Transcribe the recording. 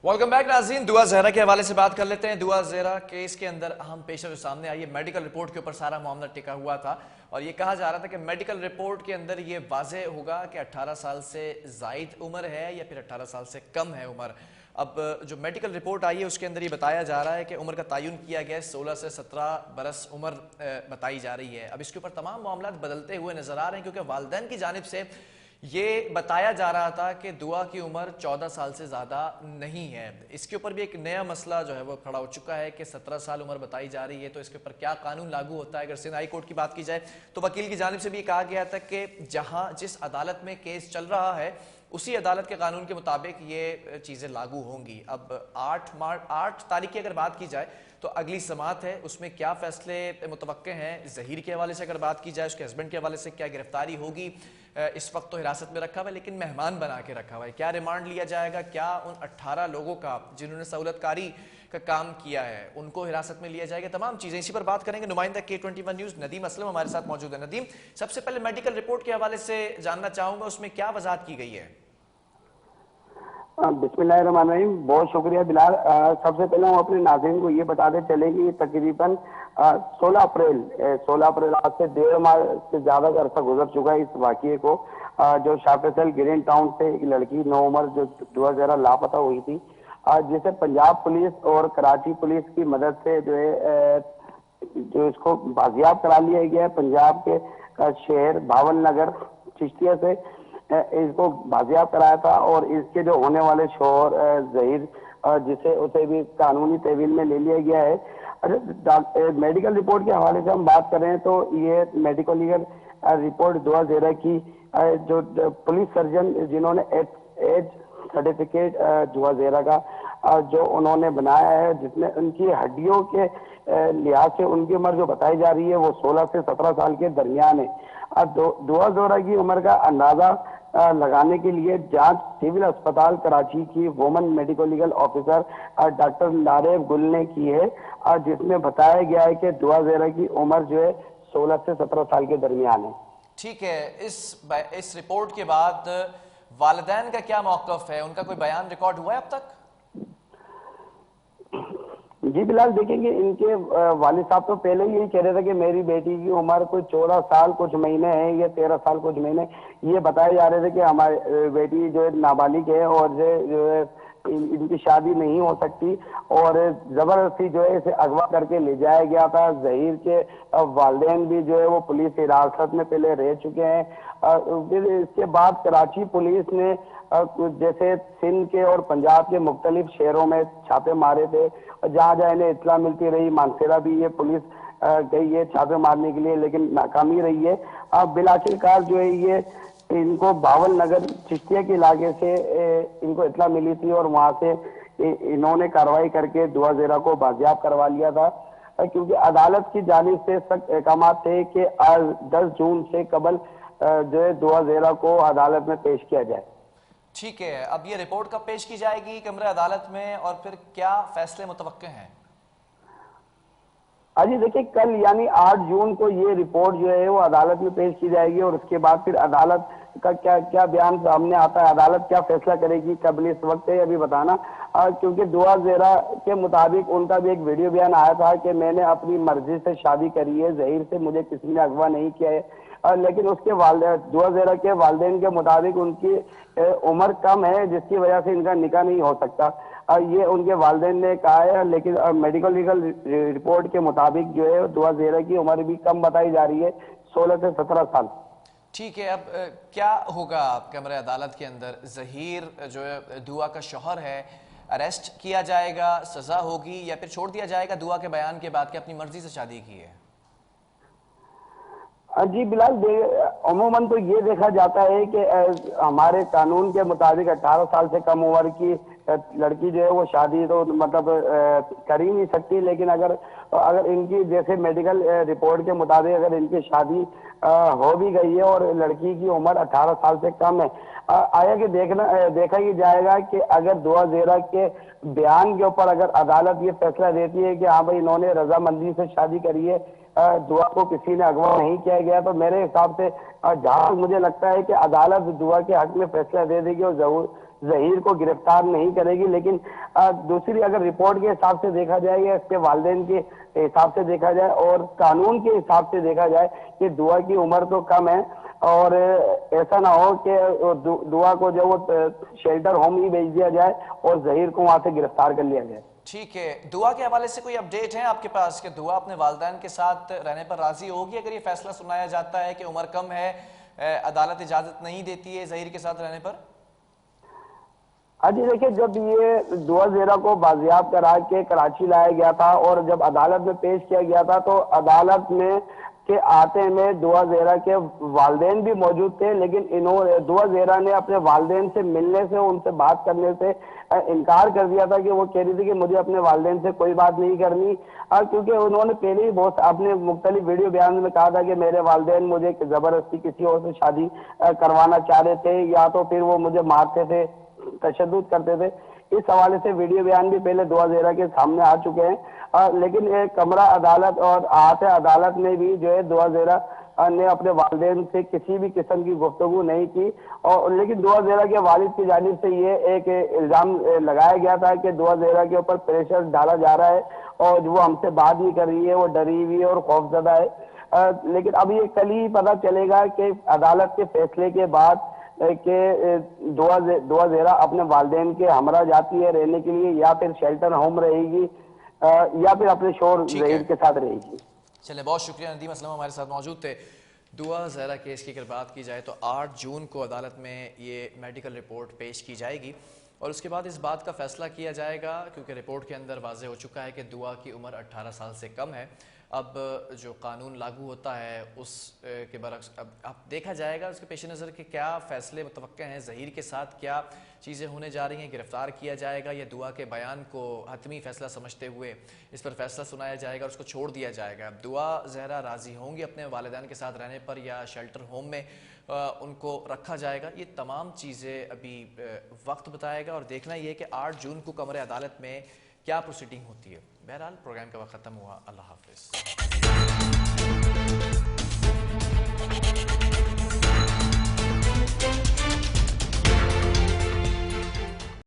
Welcome back नाज़रीन। दुआ ज़हरा के हवाले से बात कर लेते हैं। दुआ ज़हरा केस के अंदर अहम पेशा जो सामने आई है, मेडिकल रिपोर्ट के ऊपर सारा मामला टिका हुआ था और ये कहा जा रहा था कि मेडिकल रिपोर्ट के अंदर ये वाज़ेह होगा कि 18 साल से ज़ायद उम्र है या फिर 18 साल से कम है उम्र। अब जो मेडिकल रिपोर्ट आई है उसके अंदर ये बताया जा रहा है कि उम्र का तयन किया गया है, 16 से 17 बरस उम्र बताई जा रही है। अब इसके ऊपर तमाम मामला बदलते हुए नजर आ रहे हैं क्योंकि वालिदैन की जानिब से ये बताया जा रहा था कि दुआ की उम्र 14 साल से ज़्यादा नहीं है। इसके ऊपर भी एक नया मसला जो है वो खड़ा हो चुका है कि 17 साल उम्र बताई जा रही है, तो इसके ऊपर क्या कानून लागू होता है। अगर सिंध हाई कोर्ट की बात की जाए तो वकील की जानिब से भी कहा गया था कि जहां जिस अदालत में केस चल रहा है उसी अदालत के कानून के मुताबिक ये चीज़ें लागू होंगी। अब 8 तारीख की अगर बात की जाए तो अगली समात है, उसमें क्या फैसले मुतवक्के हैं। ज़हीर के हवाले से अगर बात की जाए, उसके हस्बैंड के हवाले से क्या गिरफ्तारी होगी। इस वक्त तो हिरासत में रखा हुआ है लेकिन मेहमान बना के रखा हुआ है, क्या रिमांड लिया जाएगा, क्या उन 18 लोगों का जिन्होंने सहूलतकारी का काम किया है उनको हिरासत में लिया जाएगा। तमाम चीज़ें इसी पर बात करेंगे। नुमाइंदा K21 न्यूज़ नदीम असलम हमारे साथ मौजूद है। नदीम, सबसे पहले मेडिकल रिपोर्ट के हवाले से जानना चाहूँगा उसमें क्या वजाहत की गई है। बिस्मिल्लाहिर्रहमानिर्रहीम। बहुत शुक्रिया बिलाल। सबसे पहले हम अपने नाज़रीन को ये बताते चले कि तकरीबन 16 अप्रैल आज से 1.5 माह से ज्यादा का अरसा गुजर चुका है इस वाक़ये को, जो शाफेसल ग्रीन टाउन से एक लड़की 9 उम्र जो 2011 लापता हुई थी, जिसे पंजाब पुलिस और कराची पुलिस की मदद से जो इसको बाजियाब करा लिया गया है। पंजाब के शहर भावन नगर चिश्तिया से इसको बाजियाब कराया था और इसके जो होने वाले शोहर ज़हीर जिसे उसे भी कानूनी तहवील में ले लिया गया है। अच्छा, मेडिकल रिपोर्ट के हवाले से हम बात करें तो ये मेडिकल लीगल रिपोर्ट दुआ ज़हरा की जो पुलिस सर्जन जिन्होंने एज सर्टिफिकेट दुआ ज़हरा का जो उन्होंने बनाया है, जिसमें उनकी हड्डियों के लिहाज से उनकी उम्र जो बताई जा रही है वो 16 से 17 साल के दरमियान है। दुआ ज़हरा की उम्र का अंदाजा लगाने के लिए जांच सिविल अस्पताल कराची की woman medical legal officer doctor नारेब गुल ने की है, जिसमें बताया गया है कि दुआ ज़हरा की उम्र जो है 16 से 17 साल के दरमियान है। ठीक है, इस रिपोर्ट के बाद वालिदैन का क्या मौक़िफ़ है, उनका कोई बयान रिकॉर्ड हुआ है अब तक? जी बिलाल, देखेंगे इनके वालिद साहब तो पहले ही यही कह रहे थे कि मेरी बेटी की उम्र कोई 14 साल कुछ महीने है या 13 साल कुछ महीने, ये बताए जा रहे थे कि हमारी बेटी जो है नाबालिग है और जो है इनकी शादी नहीं हो सकती और जबरदस्ती जो है इसे अगवा करके ले जाया गया था। ज़हीर के वालिदैन भी जो है वो पुलिस हिरासत में पहले रह चुके हैं। फिर इसके बाद कराची पुलिस ने जैसे सिंध के और पंजाब के मुख्तलिफ शहरों में छापे मारे थे, जहाँ जहाँ इन्हें इत्तला मिलती रही। मानसेरा भी ये पुलिस गई है छापे मारने के लिए लेकिन नाकामी रही है। अब बिलाखिरकार जो है ये इनको भावन नगर चिश्तिया के इलाके से इनको इत्तला मिली थी और वहां से इन्होंने कार्रवाई करके दुआ ज़हरा को बाजियाब करवा लिया था, क्योंकि अदालत की जानिब से सख्त अहकाम थे कि 10 जून से कबल जो है दुआ ज़हरा को अदालत में पेश किया जाए। ठीक है, अब ये रिपोर्ट कब पेश की जाएगी कमरे अदालत में और फिर क्या फैसले मुतवक्के हैं? अजी देखिए, कल यानी 8 जून को ये रिपोर्ट जो है वो अदालत में पेश की जाएगी और उसके बाद फिर अदालत का क्या बयान सामने आता है, अदालत क्या फैसला करेगी, कबल इस वक्त है अभी बताना। क्योंकि दुआ ज़हरा के मुताबिक उनका भी एक वीडियो बयान आया था कि मैंने अपनी मर्जी से शादी करी है, ज़हीर से मुझे किसी ने अगवा नहीं किया है। लेकिन उसके दुआ ज़हरा के वालिदैन के मुताबिक उनकी उम्र कम है जिसकी वजह से इनका निकाह नहीं हो सकता, ये उनके वालिदैन ने कहा है। लेकिन मेडिकल लीगल रिपोर्ट के मुताबिक जो है दुआ ज़हरा की उम्र भी कम बताई जा रही है, 16 से 17 साल। ठीक है, अब क्या होगा कमरे अदालत के अंदर? ज़हीर जो है दुआ का शौहर है, अरेस्ट किया जाएगा, सजा होगी या फिर छोड़ दिया जाएगा दुआ के बयान के बाद कि अपनी मर्जी से शादी की है? जी बिलाल, अमूमन तो ये देखा जाता है कि हमारे कानून के मुताबिक 18 साल से कम उम्र की लड़की जो है वो शादी तो मतलब कर ही नहीं सकती। लेकिन अगर इनकी जैसे मेडिकल रिपोर्ट के मुताबिक अगर इनकी शादी हो भी गई है और लड़की की उम्र 18 साल से कम है, आया कि देखा ही जाएगा कि अगर दुआ ज़हरा के बयान के ऊपर अगर अदालत ये फैसला देती है कि हाँ भाई इन्होंने रजामंदी से शादी करी है, दुआ को किसी ने अगवा नहीं किया गया, तो मेरे हिसाब से जहाँ मुझे लगता है कि अदालत दुआ के हक में फैसला दे देगी और ظہیر کو گرفتار نہیں کرے گی. لیکن دوسری اگر رپورٹ کے حساب سے دیکھا جائے یا اس کے والدین کے حساب سے دیکھا جائے اور قانون کے حساب سے دیکھا جائے کہ دعا کی عمر تو کم ہے اور ایسا نہ ہو کہ دعا کو جو وہ شیلٹر ہوم ہی بھیج دیا جائے اور ظہیر کو وہاں سے گرفتار کر لیا جائے. ٹھیک ہے، دعا کے حوالے سے کوئی اپڈیٹ ہے آپ کے پاس کہ دعا اپنے والدین کے ساتھ رہنے پر راضی ہوگی اگر یہ فیصلہ سنایا جاتا ہے کہ عمر کم ہے، عدالت اجازت نہیں دیتی ہے ظہیر کے ساتھ رہنے پر؟ جی دیکھیں، جب یہ دعا زیرہ کو بازیاب کرا کے کراچی لایا گیا تھا اور جب عدالت میں پیش کیا گیا تھا تو عدالت میں کے آتے میں دعا زیرہ کے والدین بھی موجود تھے، لیکن دعا زیرہ نے اپنے والدین سے ملنے سے، ان سے بات کرنے سے انکار کر دیا تھا کہ وہ کہہ رہی تھی کہ مجھے اپنے والدین سے کوئی بات نہیں کرنی، کیونکہ انہوں نے پہلے ہی بہت اپنے مختلف ویڈیو بیان میں کہا تھا کہ میرے والدین مجھے زبردستی کسی اور سے شادی کروانا چاہ رہے تھے یا تو پھر وہ مجھے مارتے تھے، تشدد کرتے تھے. اس حوالے سے ویڈیو بیان بھی پہلے دعا زیرہ کے سامنے آ چکے ہیں، لیکن کمرہ عدالت اور احاطہ عدالت میں بھی جو ہے دعا زیرہ نے اپنے والدین سے کسی بھی قسم کی گفتگو نہیں کی. اور لیکن دعا زیرہ کے والد کی جانب سے یہ ایک الزام لگایا گیا تھا کہ دعا زیرہ کے اوپر پریشر ڈالا جا رہا ہے اور وہ ہم سے بات نہیں کر رہی ہے، وہ ڈری ہوئی ہے اور خوفزدہ ہے. لیکن اب یہ کل ہی پتہ چلے گا کہ عدالت کے فیصلے کے بعد کہ دعا زیرہ اپنے والدین کے ہمراہ جاتی ہے رہنے کے لیے یا پھر شیلٹر ہوم رہے گی یا پھر اپنے شوہر ظہیر کے ساتھ رہے گی. چلیں، بہت شکریہ. ندیم اسلم ہمارے ساتھ موجود تھے. دعا زہرہ کیس کی اگر بات کی جائے تو 8 جون کو عدالت میں یہ میڈیکل رپورٹ پیش کی جائے گی اور اس کے بعد اس بات کا فیصلہ کیا جائے گا، کیونکہ رپورٹ کے اندر واضح ہو چکا ہے کہ دعا کی عمر 18 سال سے کم ہے. اب جو قانون لاگو ہوتا ہے اس کے برعکس اب دیکھا جائے گا اس کے پیش نظر کہ کیا فیصلے متوقع ہیں، ظہیر کے ساتھ کیا چیزیں ہونے جا رہی ہیں، گرفتار کیا جائے گا یا دعا کے بیان کو حتمی فیصلہ سمجھتے ہوئے اس پر فیصلہ سنایا جائے گا اور اس کو چھوڑ دیا جائے گا. اب دعا زہرہ راضی ہوں گی اپنے والدین کے ساتھ رہنے پر یا شیلٹر ہوم میں ان کو رکھا جائے گا؟ یہ تمام چیزیں ابھی وقت بتائے گا اور دیکھنا یہ کہ 8 جون کو کمرہ عدالت میں کیا پروسیڈنگ ہوتی ہے. بہرحال پروگرام کا وقت ختم ہوا. اللہ حافظ.